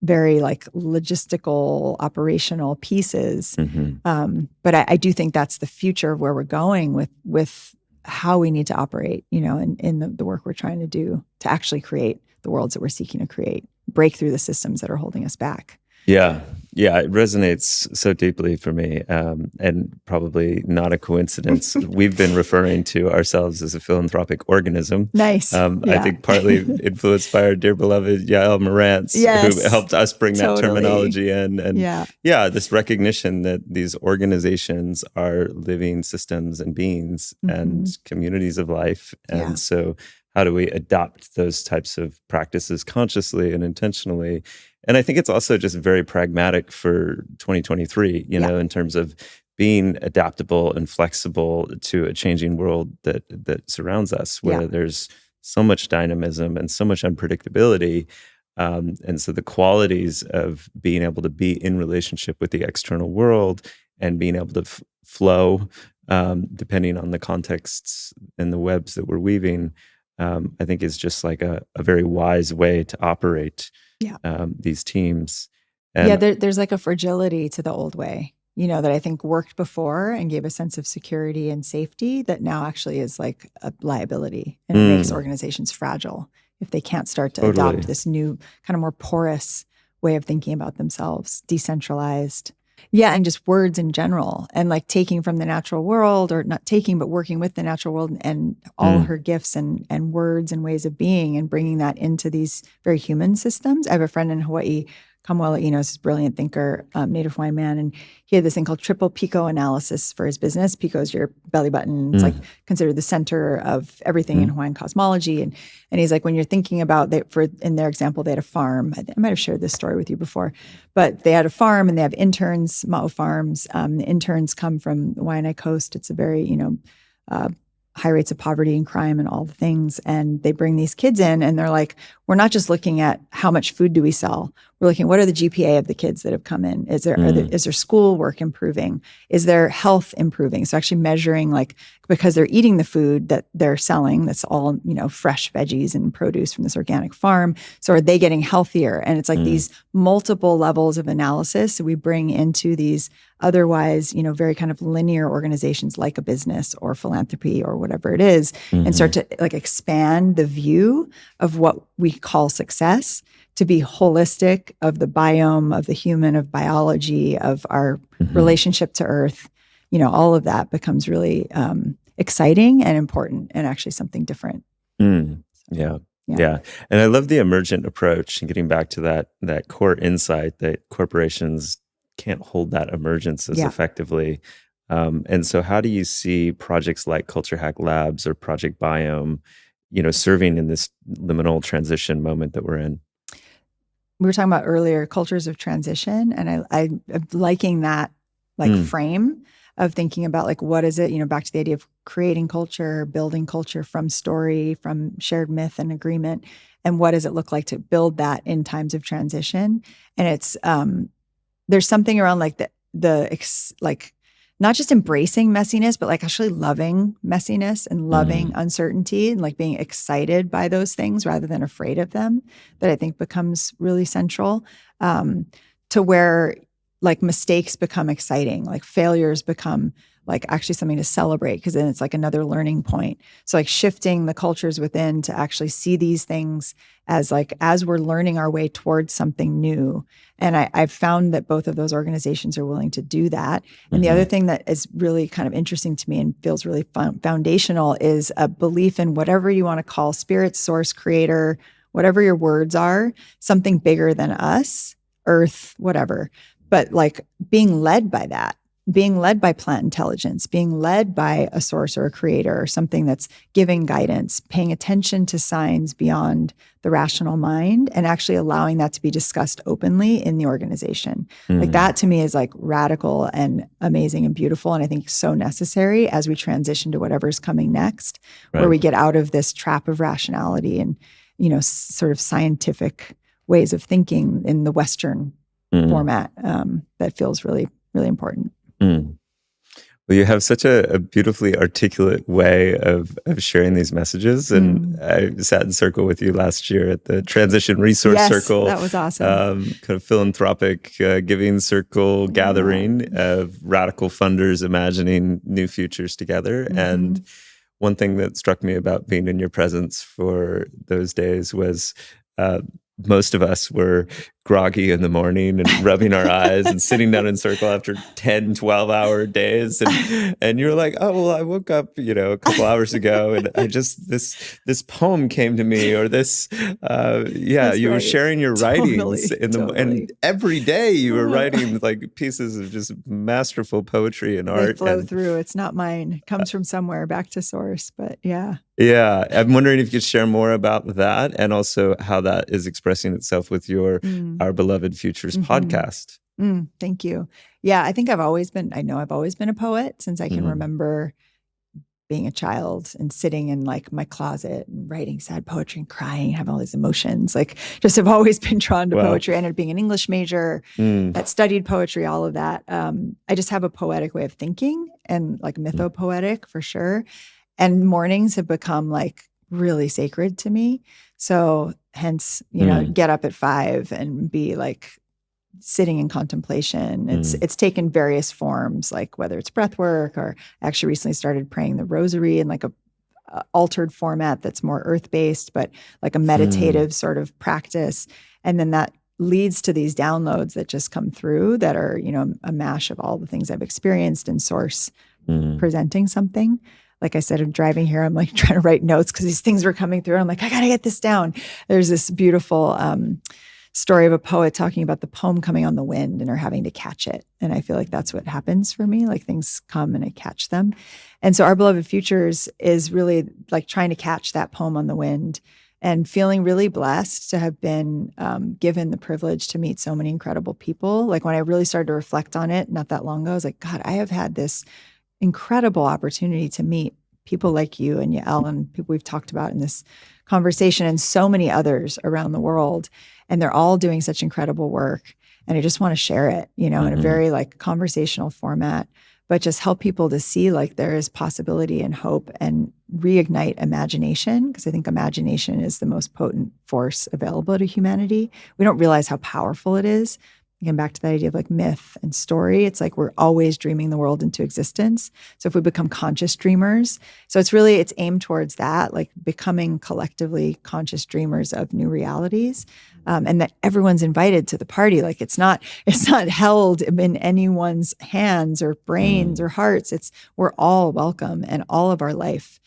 Speaker 1: very like logistical, operational pieces.
Speaker 2: Mm-hmm.
Speaker 1: But I do think that's the future of where we're going with how we need to operate, in the work we're trying to do to actually create the worlds that we're seeking to create, break through the systems that are holding us back.
Speaker 2: Yeah. It resonates so deeply for me, and probably not a coincidence. We've been referring to ourselves as a philanthropic organism.
Speaker 1: Nice.
Speaker 2: I think partly influenced by our dear beloved Yael Morantz, who helped us bring that terminology in. And this recognition that these organizations are living systems and beings and communities of life. And so how do we adopt those types of practices consciously and intentionally? And I think it's also just very pragmatic for 2023, in terms of being adaptable and flexible to a changing world that surrounds us, where there's so much dynamism and so much unpredictability. And so the qualities of being able to be in relationship with the external world and being able to flow, depending on the contexts and the webs that we're weaving, I think is just like a very wise way to operate these teams. And
Speaker 1: there's like a fragility to the old way, that I think worked before and gave a sense of security and safety that now actually is like a liability, and it makes organizations fragile if they can't start to adopt this new kind of more porous way of thinking about themselves, decentralized. Yeah, and just words in general, and like taking from the natural world, or not taking, but working with the natural world and all her gifts and words and ways of being, and bringing that into these very human systems. I have a friend in Hawaii, Kamuela Ino, is this brilliant thinker, Native Hawaiian man, and he had this thing called triple pico analysis for his business. Pico is your belly button. It's like considered the center of everything in Hawaiian cosmology. And he's like, when you're thinking about in their example, they had a farm. I might have shared this story with you before, but they had a farm and they have interns, Ma'o farms. The interns come from the Waianae Coast. It's a very, high rates of poverty and crime and all the things. And they bring these kids in and they're like, we're not just looking at how much food do we sell. We're looking, what are the GPA of the kids that have come in? Is their school work improving? Is their health improving? So actually measuring, like, because they're eating the food that they're selling, that's all, fresh veggies and produce from this organic farm. So are they getting healthier? And it's like these multiple levels of analysis we bring into these otherwise, very kind of linear organizations like a business or philanthropy or whatever it is, and start to like expand the view of what we call success to be holistic, of the biome, of the human, of biology, of our relationship to Earth. All of that becomes really exciting and important, and actually something different.
Speaker 2: Yeah. And I love the emergent approach, and getting back to that core insight that corporations can't hold that emergence as effectively. And so how do you see projects like Culture Hack Labs or Project Biome, serving in this liminal transition moment that we're in?
Speaker 1: We were talking about earlier cultures of transition, and I'm liking that frame of thinking about like, what is it, back to the idea of creating culture, building culture from story, from shared myth and agreement. And what does it look like to build that in times of transition? And it's, there's something around like not just embracing messiness, but like actually loving messiness and loving uncertainty, and like being excited by those things rather than afraid of them, that I think becomes really central, to where like mistakes become exciting, like failures become like actually something to celebrate, because then it's like another learning point. So like shifting the cultures within to actually see these things as like, as we're learning our way towards something new. And I've found that both of those organizations are willing to do that. And the other thing that is really kind of interesting to me and feels really foundational is a belief in whatever you want to call spirit, source, creator, whatever your words are, something bigger than us, earth, whatever. But like being led by that. being led by plant intelligence, being led by a source or a creator or something that's giving guidance, paying attention to signs beyond the rational mind, and actually allowing that to be discussed openly in the organization. Like that to me is like radical and amazing and beautiful. And I think so necessary as we transition to whatever's coming next, where we get out of this trap of rationality and, sort of scientific ways of thinking in the Western format. That feels really, really important.
Speaker 2: Well, you have such a beautifully articulate way of sharing these messages. And I sat in circle with you last year at the Transition Resource Circle.
Speaker 1: That was awesome.
Speaker 2: Kind of philanthropic giving circle gathering of radical funders imagining new futures together. And one thing that struck me about being in your presence for those days was most of us were groggy in the morning and rubbing our eyes and sitting down in circle after 10, 12-hour days. And you're like, oh, well, I woke up, a couple hours ago and I just, this poem came to me, or this, you were sharing your writings and every day you were writing like pieces of just masterful poetry and art.
Speaker 1: They flow through. It's not mine. It comes from somewhere back to source, but yeah.
Speaker 2: Yeah. I'm wondering if you could share more about that and also how that is expressing itself with your Our Beloved Futures podcast.
Speaker 1: Thank you. Yeah, I think I've always been a poet since I can remember being a child and sitting in like my closet and writing sad poetry and crying, having all these emotions. Like just have always been drawn to poetry, and being an English major that studied poetry, all of that. I just have a poetic way of thinking and like mythopoetic for sure. And mornings have become like really sacred to me. So hence, get up at 5 and be like sitting in contemplation. It's taken various forms, like whether it's breath work, or actually recently started praying the rosary in like a altered format that's more earth-based, but like a meditative sort of practice. And then that leads to these downloads that just come through that are, a mash of all the things I've experienced in source presenting something. Like I said, I'm driving here, I'm like trying to write notes because these things were coming through. I'm like, I got to get this down. There's this beautiful story of a poet talking about the poem coming on the wind and her having to catch it. And I feel like that's what happens for me. Like things come and I catch them. And so Our Beloved Futures is really like trying to catch that poem on the wind and feeling really blessed to have been given the privilege to meet so many incredible people. Like when I really started to reflect on it not that long ago, I was like, God, I have had this incredible opportunity to meet people like you and Yael and people we've talked about in this conversation, and so many others around the world. And they're all doing such incredible work. And I just want to share it, in a very like conversational format, but just help people to see like there is possibility and hope and reignite imagination. Because I think imagination is the most potent force available to humanity. We don't realize how powerful it is. Again, back to that idea of like myth and story. It's like we're always dreaming the world into existence. So if we become conscious dreamers, so it's aimed towards that, like becoming collectively conscious dreamers of new realities, and that everyone's invited to the party. Like it's not held in anyone's hands or brains or hearts. We're all welcome, and all of our life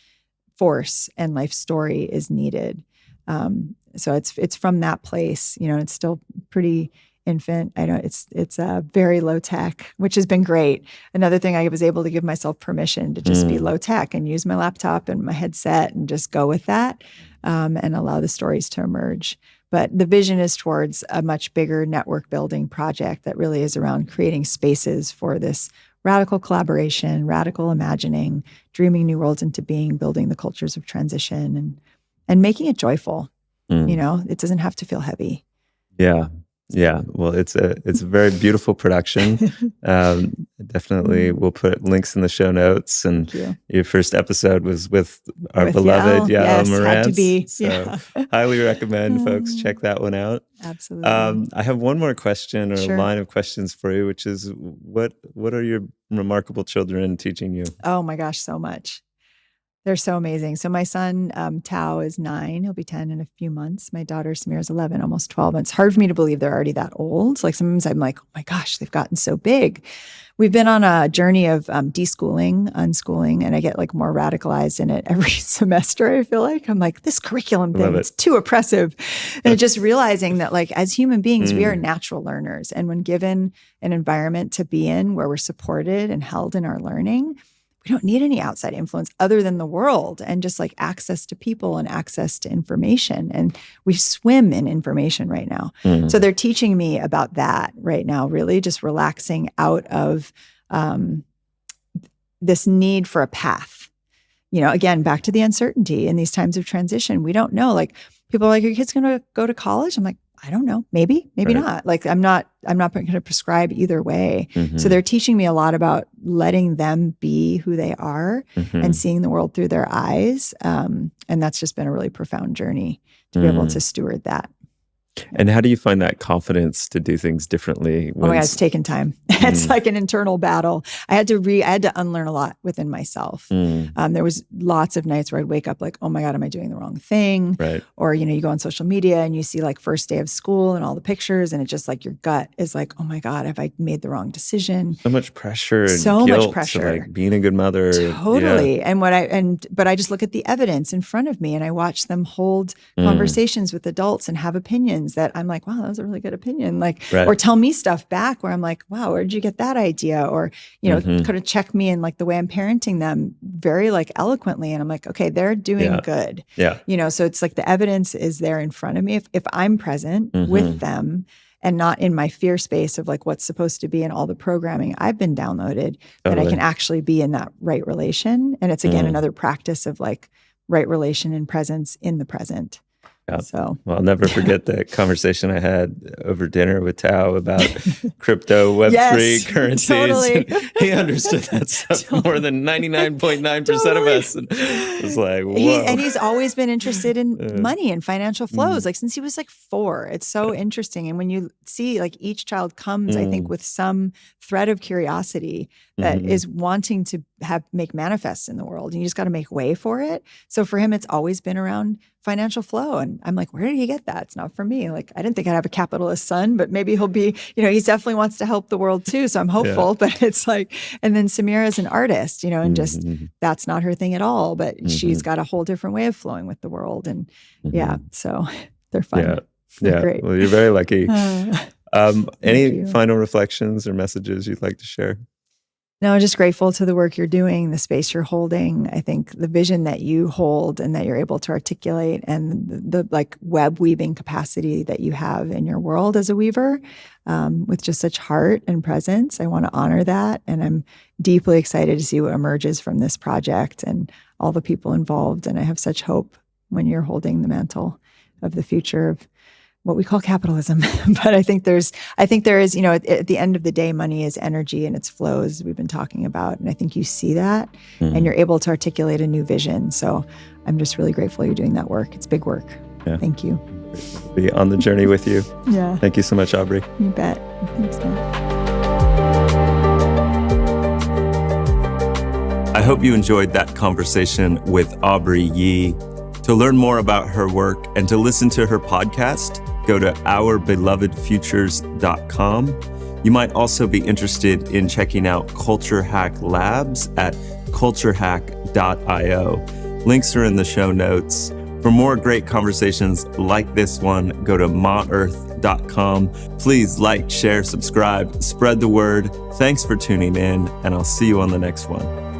Speaker 1: force and life story is needed. So it's from that place. It's still pretty infant. I know it's very low tech, which has been great. Another thing, I was able to give myself permission to just be low tech and use my laptop and my headset and just go with that, and allow the stories to emerge. But the vision is towards a much bigger network building project that really is around creating spaces for this radical collaboration, radical imagining, dreaming new worlds into being, building the cultures of transition, and making it joyful. It doesn't have to feel heavy.
Speaker 2: Yeah. Well, it's a very beautiful production. Definitely, we'll put links in the show notes. And your first episode was with our beloved Yael Monahan.
Speaker 1: Had to be.
Speaker 2: So highly recommend folks check that one out.
Speaker 1: Absolutely.
Speaker 2: I have one more question or a line of questions for you, which is what are your remarkable children teaching you?
Speaker 1: Oh my gosh, so much. They're so amazing. So my son, Tao, is 9. He'll be 10 in a few months. My daughter, Samira, is 11, almost 12. And it's hard for me to believe they're already that old. Like sometimes I'm like, oh my gosh, they've gotten so big. We've been on a journey of deschooling, unschooling, and I get like more radicalized in it every semester. I feel like I'm like, this curriculum thing, it's too oppressive. And just realizing that like as human beings, we are natural learners. And when given an environment to be in where we're supported and held in our learning, we don't need any outside influence other than the world and just like access to people and access to information. And we swim in information right now. So they're teaching me about that right now, really just relaxing out of this need for a path. You know, again, back to the uncertainty in these times of transition. We don't know. Like people are like, are your kids going to go to college? I'm like, I don't know. Maybe not. Like I'm not going to prescribe either way. So they're teaching me a lot about letting them be who they are and seeing the world through their eyes. And that's just been a really profound journey to be able to steward that.
Speaker 2: And how do you find that confidence to do things differently?
Speaker 1: Oh my God, it's taken time. It's like an internal battle. I had to unlearn a lot within myself. There was lots of nights where I'd wake up like, oh my God, am I doing the wrong thing?
Speaker 2: Right.
Speaker 1: Or, you know, you go on social media and you see like first day of school and all the pictures and it just like your gut is like, oh my God, have I made the wrong decision?
Speaker 2: So much pressure and
Speaker 1: so
Speaker 2: guilt
Speaker 1: much pressure.
Speaker 2: To like being a good mother.
Speaker 1: Totally. Yeah. But I just look at the evidence in front of me and I watch them hold conversations with adults and have opinions that I'm like, wow, that was a really good opinion. Like, or tell me stuff back where I'm like, wow, where'd you get that idea? Or, you know, kind of check me in like the way I'm parenting them very like eloquently. And I'm like, okay, they're doing good.
Speaker 2: Yeah.
Speaker 1: You know, so it's like the evidence is there in front of me. If I'm present with them and not in my fear space of like what's supposed to be in all the programming I've been downloaded, then I can actually be in that right relation. And it's again, another practice of like right relation and presence in the present.
Speaker 2: Yeah.
Speaker 1: So,
Speaker 2: well, I'll never forget the conversation I had over dinner with Tao about crypto, Web3 currencies.
Speaker 1: Totally.
Speaker 2: He understood that stuff more than 99.9% of us. And it was like, whoa.
Speaker 1: And he's always been interested in money and financial flows, like since he was like 4. It's so interesting. And when you see like each child comes, I think, with some thread of curiosity that is wanting to make manifest in the world. And you just got to make way for it. So for him, it's always been around financial flow. And I'm like, where did he get that? It's not for me. Like, I didn't think I'd have a capitalist son, but maybe he'll be, you know, he definitely wants to help the world too. So I'm hopeful, but it's like, and then Samira is an artist, you know, and just, that's not her thing at all, but she's got a whole different way of flowing with the world. And so they're fun.
Speaker 2: Yeah.
Speaker 1: They're great.
Speaker 2: Well, you're very lucky. Any final reflections or messages you'd like to share?
Speaker 1: No, just grateful to the work you're doing, the space you're holding. I think the vision that you hold and that you're able to articulate and the like web weaving capacity that you have in your world as a weaver with just such heart and presence. I want to honor that. And I'm deeply excited to see what emerges from this project and all the people involved. And I have such hope when you're holding the mantle of the future of what we call capitalism. But I think there is, you know, at the end of the day, money is energy and it's flows we've been talking about. And I think you see that and you're able to articulate a new vision. So I'm just really grateful you're doing that work. It's big work. Yeah. Thank you.
Speaker 2: Be on the journey with you.
Speaker 1: Yeah.
Speaker 2: Thank you so much, Aubrey.
Speaker 1: You bet. Thanks, man.
Speaker 2: I hope you enjoyed that conversation with Aubrey Yee. To learn more about her work and to listen to her podcast, go to OurBelovedFutures.com. You might also be interested in checking out Culture Hack Labs at culturehack.io. Links are in the show notes. For more great conversations like this one, go to maearth.com. Please like, share, subscribe, spread the word. Thanks for tuning in, and I'll see you on the next one.